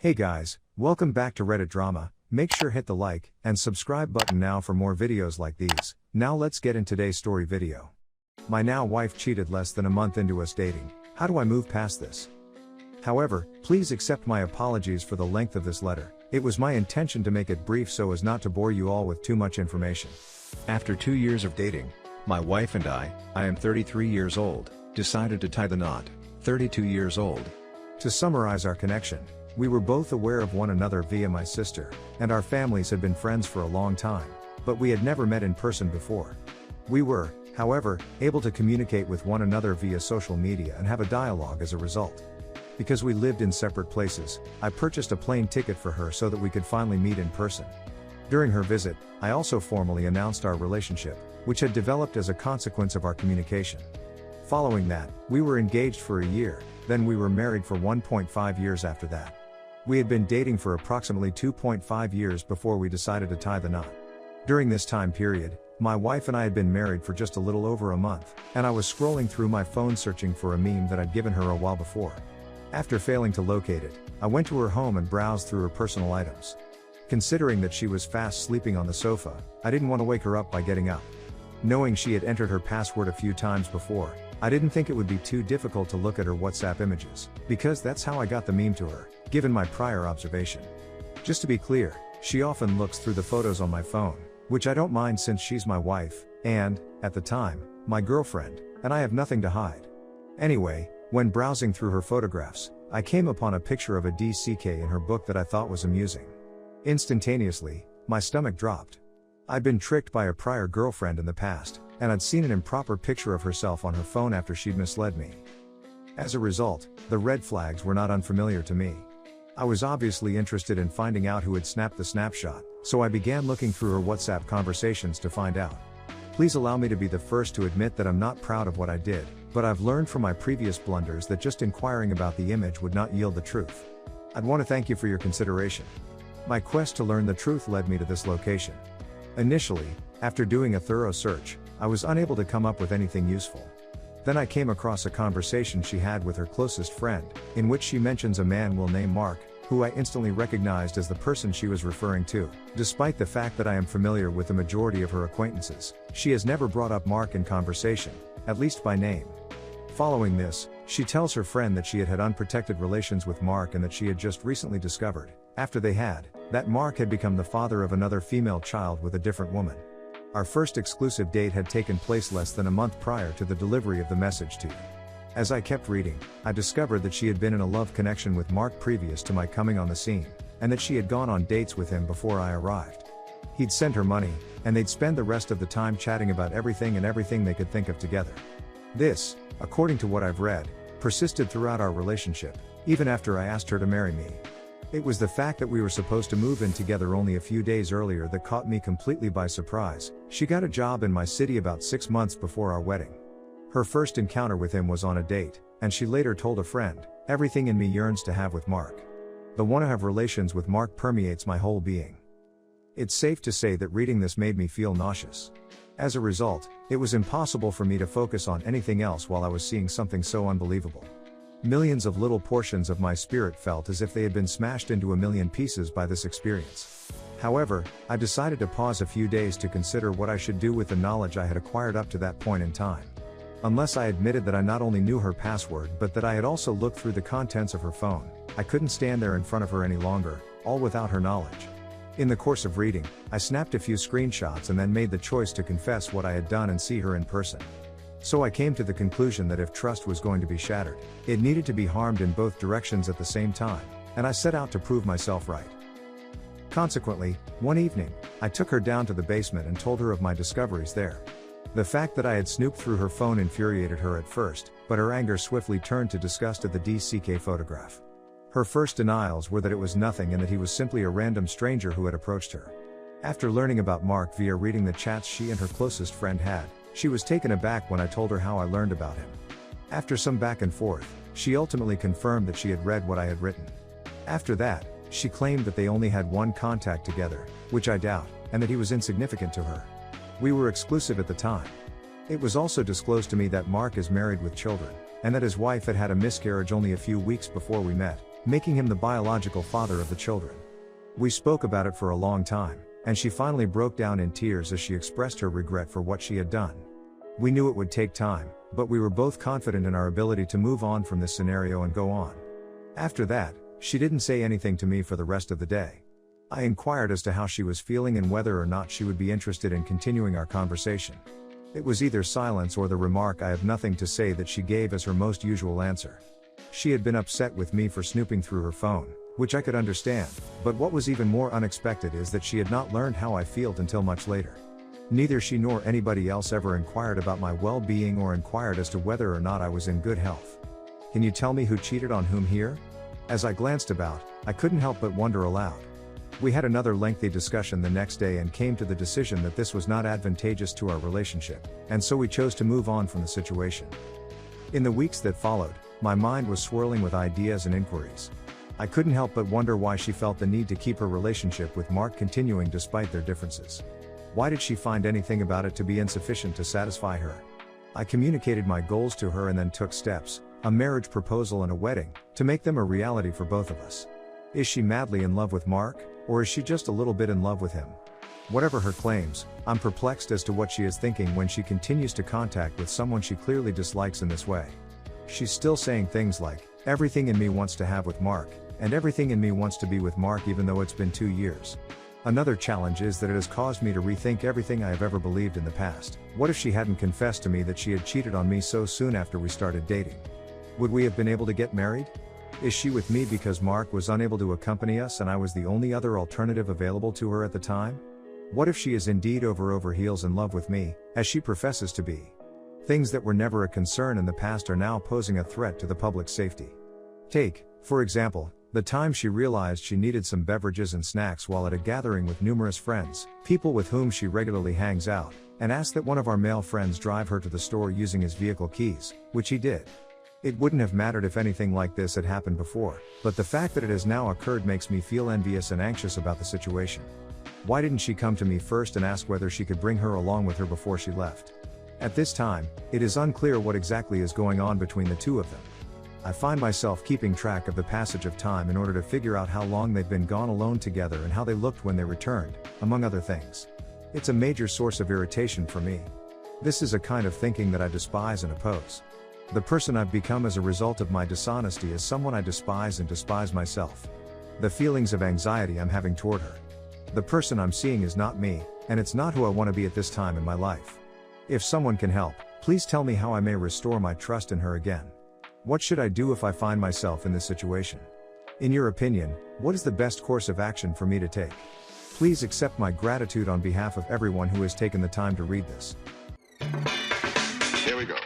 Hey guys, welcome back to Reddit Drama. Make sure hit the like and subscribe button now for more videos like these. Now let's get in today's story video. My now wife cheated less than a month into us dating. How do I move past this? However, please accept my apologies for the length of this letter. It was my intention to make it brief so as not to bore you all with too much information. After 2 years of dating, my wife and I am 33 years old, decided to tie the knot, 32 years old. To summarize our connection, we were both aware of one another via my sister, and our families had been friends for a long time, but we had never met in person before. We were, however, able to communicate with one another via social media and have a dialogue as a result. Because we lived in separate places, I purchased a plane ticket for her so that we could finally meet in person. During her visit, I also formally announced our relationship, which had developed as a consequence of our communication. Following that, we were engaged for a year, then we were married for 1.5 years after that. We had been dating for approximately 2.5 years before we decided to tie the knot. During this time period, my wife and I had been married for just a little over a month, and I was scrolling through my phone searching for a meme that I'd given her a while before. After failing to locate it, I went to her home and browsed through her personal items. Considering that she was fast sleeping on the sofa, I didn't want to wake her up by getting up. Knowing she had entered her password a few times before, I didn't think it would be too difficult to look at her WhatsApp images, because that's how I got the meme to her, given my prior observation. Just to be clear, she often looks through the photos on my phone, which I don't mind since she's my wife, and, at the time, my girlfriend, and I have nothing to hide. Anyway, when browsing through her photographs, I came upon a picture of a DCK in her book that I thought was amusing. Instantaneously, my stomach dropped. I'd been tricked by a prior girlfriend in the past, and I'd seen an improper picture of herself on her phone after she'd misled me. As a result, the red flags were not unfamiliar to me. I was obviously interested in finding out who had snapped the snapshot, so I began looking through her WhatsApp conversations to find out. Please allow me to be the first to admit that I'm not proud of what I did, but I've learned from my previous blunders that just inquiring about the image would not yield the truth. I'd want to thank you for your consideration. My quest to learn the truth led me to this location. Initially, after doing a thorough search, I was unable to come up with anything useful. Then I came across a conversation she had with her closest friend, in which she mentions a man we'll name Mark, who I instantly recognized as the person she was referring to. Despite the fact that I am familiar with the majority of her acquaintances, she has never brought up Mark in conversation, at least by name. Following this, she tells her friend that she had had unprotected relations with Mark and that she had just recently discovered, after they had, that Mark had become the father of another female child with a different woman. Our first exclusive date had taken place less than a month prior to the delivery of the message to you. As I kept reading, I discovered that she had been in a love connection with Mark previous to my coming on the scene, and that she had gone on dates with him before I arrived. He'd send her money, and they'd spend the rest of the time chatting about everything and everything they could think of together. This, according to what I've read, persisted throughout our relationship, even after I asked her to marry me. It was the fact that we were supposed to move in together only a few days earlier that caught me completely by surprise. She got a job in my city about 6 months before our wedding. Her first encounter with him was on a date, and she later told a friend, "Everything in me yearns to have with Mark. The want to have relations with Mark permeates my whole being." It's safe to say that reading this made me feel nauseous. As a result, it was impossible for me to focus on anything else while I was seeing something so unbelievable. Millions of little portions of my spirit felt as if they had been smashed into a million pieces by this experience. However, I decided to pause a few days to consider what I should do with the knowledge I had acquired up to that point in time. Unless I admitted that I not only knew her password but that I had also looked through the contents of her phone, I couldn't stand there in front of her any longer, all without her knowledge. In the course of reading, I snapped a few screenshots and then made the choice to confess what I had done and see her in person. So I came to the conclusion that if trust was going to be shattered, it needed to be harmed in both directions at the same time, and I set out to prove myself right. Consequently, one evening, I took her down to the basement and told her of my discoveries there. The fact that I had snooped through her phone infuriated her at first, but her anger swiftly turned to disgust at the DCK photograph. Her first denials were that it was nothing and that he was simply a random stranger who had approached her. After learning about Mark via reading the chats she and her closest friend had, she was taken aback when I told her how I learned about him. After some back and forth, she ultimately confirmed that she had read what I had written. After that, she claimed that they only had one contact together, which I doubt, and that he was insignificant to her. We were exclusive at the time. It was also disclosed to me that Mark is married with children, and that his wife had had a miscarriage only a few weeks before we met, making him the biological father of the children. We spoke about it for a long time, and she finally broke down in tears as she expressed her regret for what she had done. We knew it would take time, but we were both confident in our ability to move on from this scenario and go on. After that, she didn't say anything to me for the rest of the day. I inquired as to how she was feeling and whether or not she would be interested in continuing our conversation. It was either silence or the remark "I have nothing to say" that she gave as her most usual answer. She had been upset with me for snooping through her phone, which I could understand, but what was even more unexpected is that she had not learned how I felt until much later. Neither she nor anybody else ever inquired about my well-being or inquired as to whether or not I was in good health. Can you tell me who cheated on whom here? As I glanced about, I couldn't help but wonder aloud. We had another lengthy discussion the next day and came to the decision that this was not advantageous to our relationship, and so we chose to move on from the situation. In the weeks that followed, my mind was swirling with ideas and inquiries. I couldn't help but wonder why she felt the need to keep her relationship with Mark continuing despite their differences. Why did she find anything about it to be insufficient to satisfy her? I communicated my goals to her and then took steps, a marriage proposal and a wedding, to make them a reality for both of us. Is she madly in love with Mark, or is she just a little bit in love with him? Whatever her claims, I'm perplexed as to what she is thinking when she continues to contact with someone she clearly dislikes in this way. She's still saying things like, "Everything in me wants to have with Mark," and "Everything in me wants to be with Mark," even though it's been 2 years. Another challenge is that it has caused me to rethink everything I have ever believed in the past. What if she hadn't confessed to me that she had cheated on me so soon after we started dating? Would we have been able to get married? Is she with me because Mark was unable to accompany us and I was the only other alternative available to her at the time? What if she is indeed over heels in love with me, as she professes to be? Things that were never a concern in the past are now posing a threat to the public's safety. Take, for example, the time she realized she needed some beverages and snacks while at a gathering with numerous friends, people with whom she regularly hangs out, and asked that one of our male friends drive her to the store using his vehicle keys, which he did. It wouldn't have mattered if anything like this had happened before, but the fact that it has now occurred makes me feel envious and anxious about the situation. Why didn't she come to me first and ask whether she could bring her along with her before she left? At this time, it is unclear what exactly is going on between the two of them. I find myself keeping track of the passage of time in order to figure out how long they've been gone alone together and how they looked when they returned, among other things. It's a major source of irritation for me. This is a kind of thinking that I despise and oppose. The person I've become as a result of my dishonesty is someone I despise and despise myself. The feelings of anxiety I'm having toward her. The person I'm seeing is not me, and it's not who I want to be at this time in my life. If someone can help, please tell me how I may restore my trust in her again. What should I do if I find myself in this situation? In your opinion, what is the best course of action for me to take? Please accept my gratitude on behalf of everyone who has taken the time to read this. Here we go.